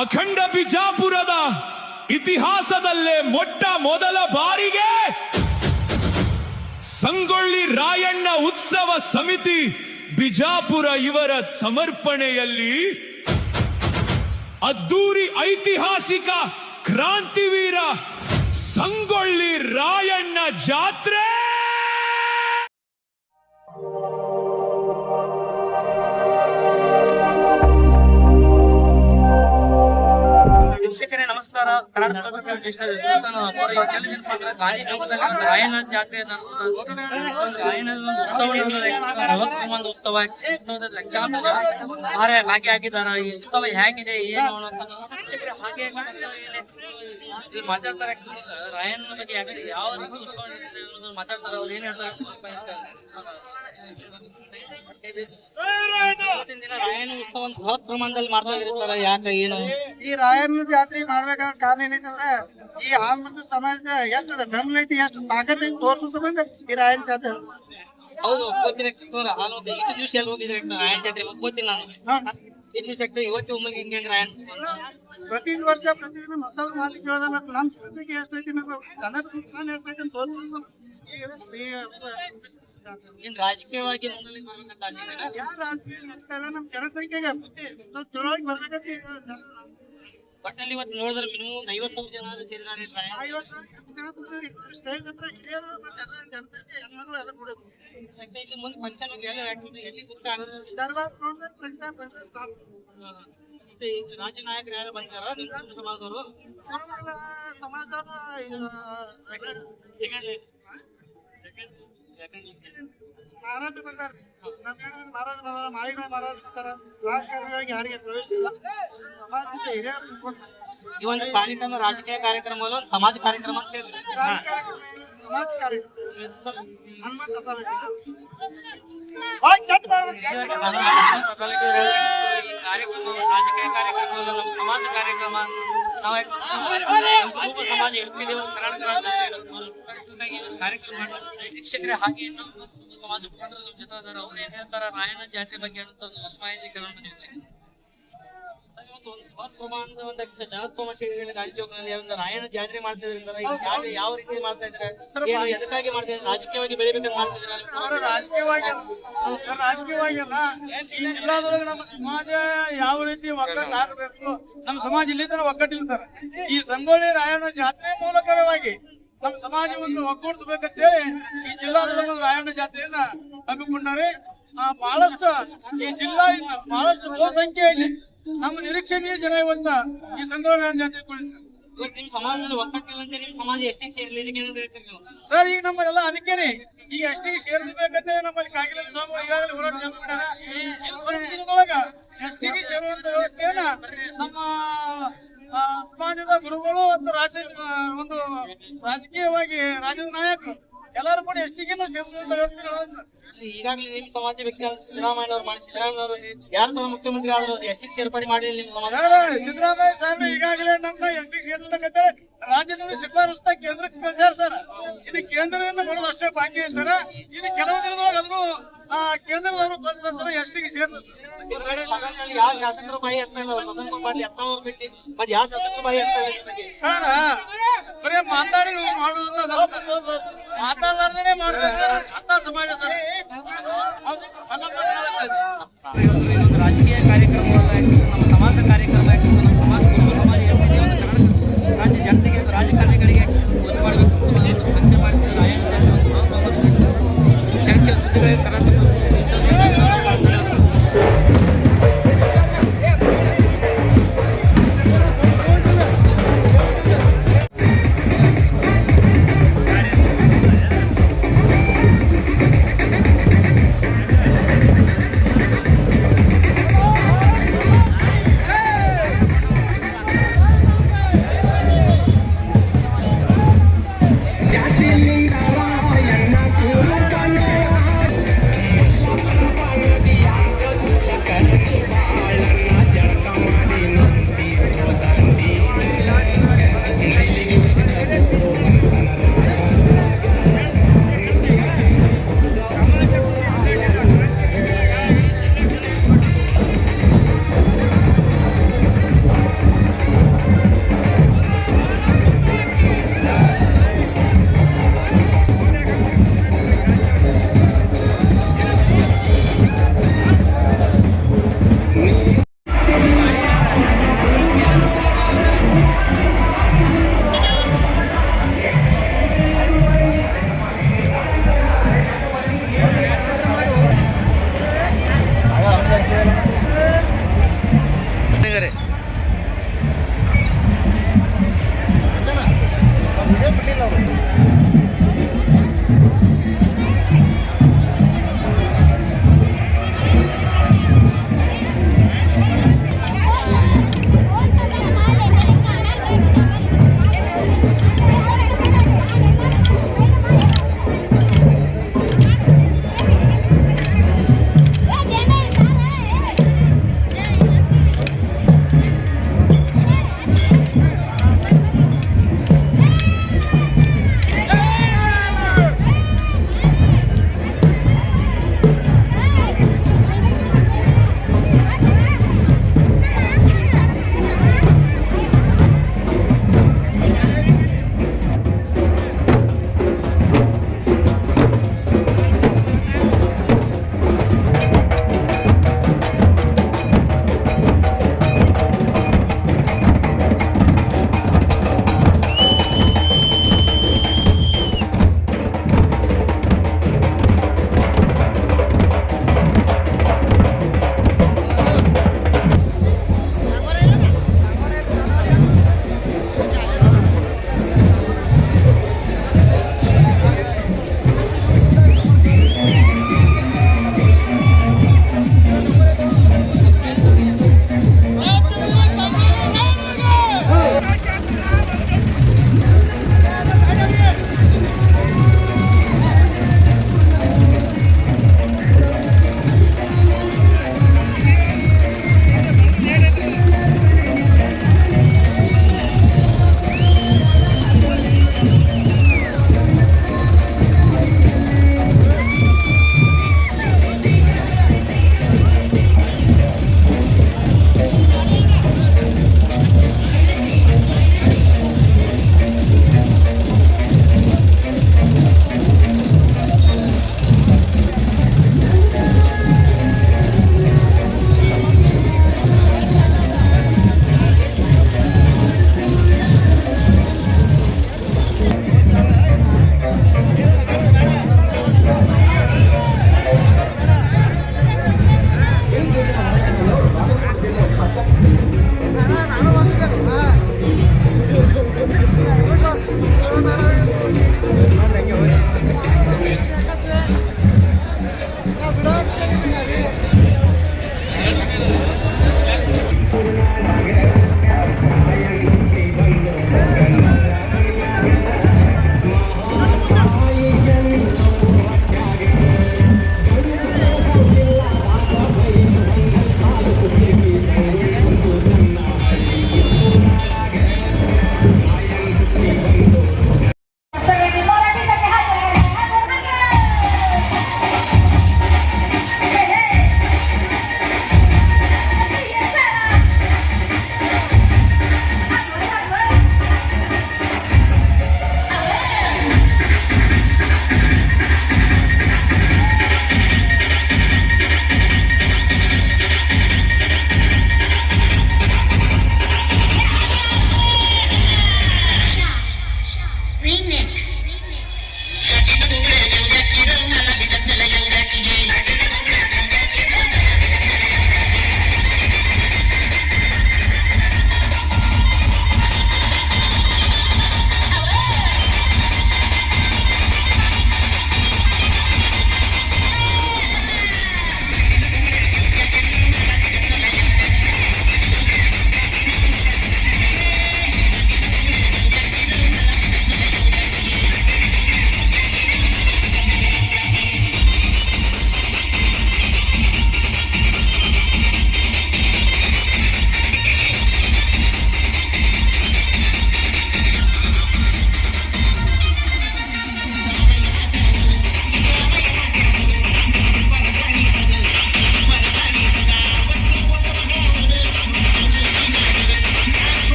ಅಖಂಡ ಬಿಜಾಪುರದ ಇತಿಹಾಸದಲ್ಲೇ ಮೊಟ್ಟ ಮೊದಲ ಬಾರಿಗೆ ಸಂಗೊಳ್ಳಿ ರಾಯಣ್ಣ ಉತ್ಸವ ಸಮಿತಿ ಬಿಜಾಪುರ ಇವರ ಸಮರ್ಪಣೆಯಲ್ಲಿ ಅದ್ದೂರಿ ಐತಿಹಾಸಿಕ ಕ್ರಾಂತಿವೀರ ಸಂಗೊಳ್ಳಿ ರಾಯಣ್ಣ ಜಾತ್ರೆ. ವೀಕ್ಷಕರೇ ನಮಸ್ಕಾರ. ರಾಯಣ್ಣ ಜಾತ್ರೆ ಉತ್ಸವ ಲಕ್ಷಾಂತರ ಭಾರಿ ಭಾಗಿ ಆಗಿದ್ದಾರೆ. ಈ ಉತ್ಸವ ಹೇಗಿದೆ ಏನು ವೀಕ್ಷಕರೇ ಹಾಗೆ ಮಾತಾಡ್ತಾರೆ. ರಾಯಣ್ಣ ಬಗ್ಗೆ ಯಾಕಂದ್ರೆ ಯಾವ ರೀತಿ ಉತ್ಸವ ಮಾತಾಡ್ತಾರೆ, ಅವ್ರು ಏನ್ ಹೇಳ್ತಾರೆ. ಇವತ್ತಿನ ದಿನ ರಾಯಣ್ಣ ಉತ್ಸವ ಬೃಹತ್ ಪ್ರಮಾಣದಲ್ಲಿ ಮಾಡ್ತಾ ಇದ್ರಿ ಸರ್, ಯಾಕೆ ಏನು ಈ ರಾಯಣ್ಣ ಜಾತ್ರೆ ಮಾಡ್ಬೇಕಾದ ಕಾರಣ ಏನೈತಂದ್ರೆ ಈ ಹಾಲ್ ಮತ್ತು ಸಮಾಜದ ಎಷ್ಟದ ಬೆಂಬಲ ಐತಿ, ಎಷ್ಟು ತಾಕತ್ ಐತಿ ತೋರ್ಸೋ ಸಂಬಂಧ ಈ ರಾಯಣ್ಣ ಜಾತ್ರೆ. ಹೌದು ಒಪ್ಕೋತೀನಿ. ಹಾಲು ಇಟ್ಟು ದಿವಸ ಎಲ್ಲಿ ಹೋಗಿದ್ರೆ ರಾಯಣ್ಣ ಜಾತ್ರೆ ಒಪ್ಕೋತೀನಿ ನಾನು. ಇಟ್ಟು ದಿವಸ ಇವತ್ತು ಒಮ್ಮೆಗೆ ಹಿಂಗೆ ರಾಯಣ್ಣ ಪ್ರತಿ ವರ್ಷ ಪ್ರತಿದಿನ ಮತ್ತೊಬ್ಬ ಮಾತು ಕೇಳೋದಲ್ಲ. ನಮ್ ಜೊತೆಗೆ ಎಷ್ಟೈತಿ ನಮ್ಮ ಕನ್ನಡ ಸಂಸ್ಕೃತಿ ಎಷ್ಟೈತಿ ಅಂತ ತೋರ್ಸೋ ಏನ್ ರಾಜಕೀಯವಾಗಿ ಮುಂದೆ ಬರ್ಬೇಕಂತ ಆಸೆ ಇದೆಯಾ? ಯಾರು ರಾಜಕೀಯ ಮಾಡ್ತಾರ ನಮ್ ಜನಸಂಖ್ಯೆಗೆ ಬುದ್ಧಿ ತಿಳುವಳಿಕೆ ಬರ್ಬೇಕಂತ ಒಟ್ಟಲ್ಲಿ ಇವತ್ತು ನೋಡಿದ್ರೆ ಮಿನಿಮಮ್ 50,000 ಜನ ಸೇರಿದ್ದಾರೆ. 50 ಜನ ಕೂತಿದ್ರಿ ಸ್ಟೇಜ್ ಹತ್ರ ಹಿರಿಯರು ಮತ್ತೆಲ್ಲ ಜನಸಂಖ್ಯೆ ಹೆಣ್ಮಕ್ಳು ಎಲ್ಲ ಕೂಡೋದು. ಇಲ್ಲಿ ಮುಂದೆ ಫಂಕ್ಷನ್ ಎಲ್ಲಿ ಗೊತ್ತಾಗೋದು ದರ್ಬಾರ್ ನೋಡಿದ್ರೆ ಫಂಕ್ಷನ್ ಬಂದ್ರೆ ಸ್ಟಾರ್ಟ್. ರಾಜ್ಯ ನಾಯಕರು ಯಾರು ಬಂದಿದಾರ ನಿಮ್ಮ ಸಮಾಜದವರು? ಸಮಾಜದವರು ಮಹಾರಾಜರು ಬಂದಾರ. ನಾನು ಹೇಳಿದ್ರೆ ಮಹಾರಾಜ ಬಂದಾರ, ಮಾಳಿಗ್ರಾವ್ ಮಹಾರಾಜ್ ಬಂದಾರ. ರಾಜಕಾರಣಿಯಾಗಿ ಯಾರಿಗೆ ಪ್ರವೇಶ ಇಲ್ಲ. ಸಮಾಜದಿಂದ ಹಿರಿಯರು ಈ ಒಂದು ಕಾರ್ಯಕ್ರಮ ರಾಜಕೀಯ ಕಾರ್ಯಕ್ರಮ ಅಲ್ಲ, ಒಂದು ಸಮಾಜ ಕಾರ್ಯಕ್ರಮ ಅಂತ ಹೇಳಿದ್ರೆ ಸಮಾಜ ಕಾರ್ಯಕ್ರಮ ಹನುಮಂತ ಕಾರ್ಯಕ್ರಮ ರಾಜಕೀಯ ಕಾರ್ಯಕ್ರಮ ಅಲ್ಲ, ನಮ್ಮ ಸಮಾಜ ಕಾರ್ಯಕ್ರಮ. ನಾವು ಸಮಾಜ ಎಷ್ಟಿದೆ ಕಾರ್ಯಕ್ರಮ ಮಾಡ್ತಾರೆ. ಶಿಕ್ಷಕರೇ ಹಾಗೆ ಇನ್ನೊಂದು ಸಮಾಜ ಮುಖಂಡರು ನಮ್ಮ ಜೊತೆ ಇದ್ದಾರೆ. ಅವ್ರು ಏನ್ ಹೇಳ್ತಾರ ರಾಯಣ್ಣ ಜಾತ್ರೆ ಬಗ್ಗೆ ಅಂತ ಮಾಹಿತಿ ಕೇಳೋಣ. ಪ್ರಮಾಣದ ಒಂದಷ್ಟು ಜನಸ್ತೋಮ ಸೇರಿಗಳ ರಾಜ್ಯಗಳಲ್ಲಿ ಒಂದು ರಾಯಣ್ಣ ಜಾತ್ರೆ ಮಾಡ್ತಾ ಇದ್ದಾರೆ. ಈ ಜಾತ್ರೆ ಯಾವ ರೀತಿ ಮಾಡ್ತಾ ಇದ್ದಾರೆ, ಏನು ಎದಕ್ಕಾಗಿ ಮಾಡ್ತಾ ಇದ್ದಾರೆ, ರಾಜಕೀಯವಾಗಿ ಬೆಳಿಬೇಕಂತ ಮಾಡ್ತಾ ಇದ್ದಾರೆ? ರಾಜಕೀಯವಾಗಿ ಈ ಜಿಲ್ಲಾದೊಳಗೆ ನಮ್ಮ ಸಮಾಜ ಯಾವ ರೀತಿ ಒಗ್ಗಟ್ಟು ಆಗಬೇಕು, ನಮ್ಮ ಸಮಾಜ ಇಲ್ಲಿ ತರ ಒಗ್ಗಟ್ಟಿಲ್ಲ ಸರ್. ಈ ಸಂಗೊಳ್ಳಿ ರಾಯಣ್ಣ ಜಾತ್ರೆ ಮೂಲಕವಾಗಿ ನಮ್ಮ ಸಮಾಜ ಒಂದು ಒಗ್ಗೂಡಿಸಬೇಕಂತೇಳಿ ಈ ಜಿಲ್ಲಾದೊಳಗೆ ರಾಯಣ್ಣ ಜಾತ್ರೆಯನ್ನ ಹಮ್ಮಿಕೊಂಡಾರೆ. ಬಹಳಷ್ಟು ಈ ಜಿಲ್ಲೆಯಿಂದ ಬಹಳಷ್ಟು ಬಹುಸಂಖ್ಯೆಯಲ್ಲಿ ನಮ್ಮ ನಿರೀಕ್ಷಣೀಯ ಜನ ಇವತ್ತ ಈ ಸಂಗೊಳ್ಳಿ ರಾಯಣ್ಣ ಜಾತ್ರೆ ಇವತ್ತು ನಿಮ್ ಸಮಾಜದಲ್ಲಿ ಒಗ್ಗಟ್ಟಿಲ್ಲ ಅಂತ ನಿಮ್ ಸಮಾಜ ಎಷ್ಟಿಗೆ ಸೇರ್ಲಿ ಸರ್? ಈಗ ನಮ್ಮಲ್ಲೆಲ್ಲ ಅದಕ್ಕೇನೆ ಈಗ ಎಷ್ಟಿಗೆ ಸೇರಿಸಬೇಕಂತ ನಮ್ಮಲ್ಲಿ ಕಾಗಿಲೆ ಸ್ವಾಮಿ ಈಗಾಗಲೇ ಹೋರಾಟ ಚಾಲೂ ಮಾಡ್ಯಾರ. ಎಷ್ಟಿಗೆ ಸೇರುವಂತ ವ್ಯವಸ್ಥೆಯನ್ನ ನಮ್ಮ ಸಮಾಜದ ಗುರುಗಳು ಮತ್ತು ಒಂದು ರಾಜಕೀಯವಾಗಿ ರಾಜ್ಯದ ನಾಯಕರು ಎಲ್ಲರೂ ಕೂಡ ಎಷ್ಟಿಗೆ ಸೇರಿಸುವಂತ ವ್ಯವಸ್ಥೆ. ಈಗಾಗಲೇ ನಿಮ್ ಸಮಾಜ ವ್ಯಕ್ತಿ ಸಿದ್ದರಾಮಯ್ಯ ಅವ್ರು ಮಾಡಿ, ಸಿದ್ದರಾಮಯ್ಯ ಅವರು 2 ಸಲ ಮುಖ್ಯಮಂತ್ರಿ ಆದ್ರು ಎಷ್ಟಿಗೆ ಸೇರ್ಪಡೆ ಮಾಡಿ ನಿಮ್ ಸಮಾಜ? ಸಿದ್ದರಾಮಯ್ಯ ಸಾಹೇಬ್ರು ಈಗಾಗಲೇ ನಮ್ಮ ಎಷ್ಟಿಗೆ ಸೇರಿಸಬೇಕಂತ ರಾಜ್ಯದಲ್ಲಿ ಶಿಫಾರಸ್ತ ಕೇಂದ್ರಕ್ಕೆ ಕಳಿಸ್ಯಾರ ಸರ್. ಇದು ಕೇಂದ್ರದಿಂದ ಬರೋದು ಅಷ್ಟೇ ಬಾಕಿ ಸರ್. ಇದು ಕೆಲವು ದಿನದೊಳಗೆ ಅದನ್ನು ಕೇಂದ್ರದವರು ಕಳಿಸ್ತಾರೆ ಎಷ್ಟಿಗೆ ಸೇರ್ತದೆ. ಯಾವ ಶಾಸಕರು ಬಾಯಿ ಎತ್ತ ಇಲ್ಲ, ಮದನ್ ಪಾಟೀಲ್ ಎತ್ತವ್ರು ಬಿಟ್ಟು ಮತ್ತೆ ಯಾವ ಶಾಸಕರು ಬಾಯಿ ಎತ್ತ ಸರ್. ಬರೀ ಮಾತಾಡಿ ಮಾಡುವುದು ಮಾತಾಡಲಾರ್ದೇ ಮಾಡ್ತಾರೆ ಅಂತ ಸಮಾಜ ಸರ್. ರಾಜಕೀಯ ಕಾರ್ಯಕ್ರಮ ನಮ್ಮ ಸಮಾಜ ಕಾರ್ಯಕ್ರಮ ನಮ್ಮ ಸಮಾಜ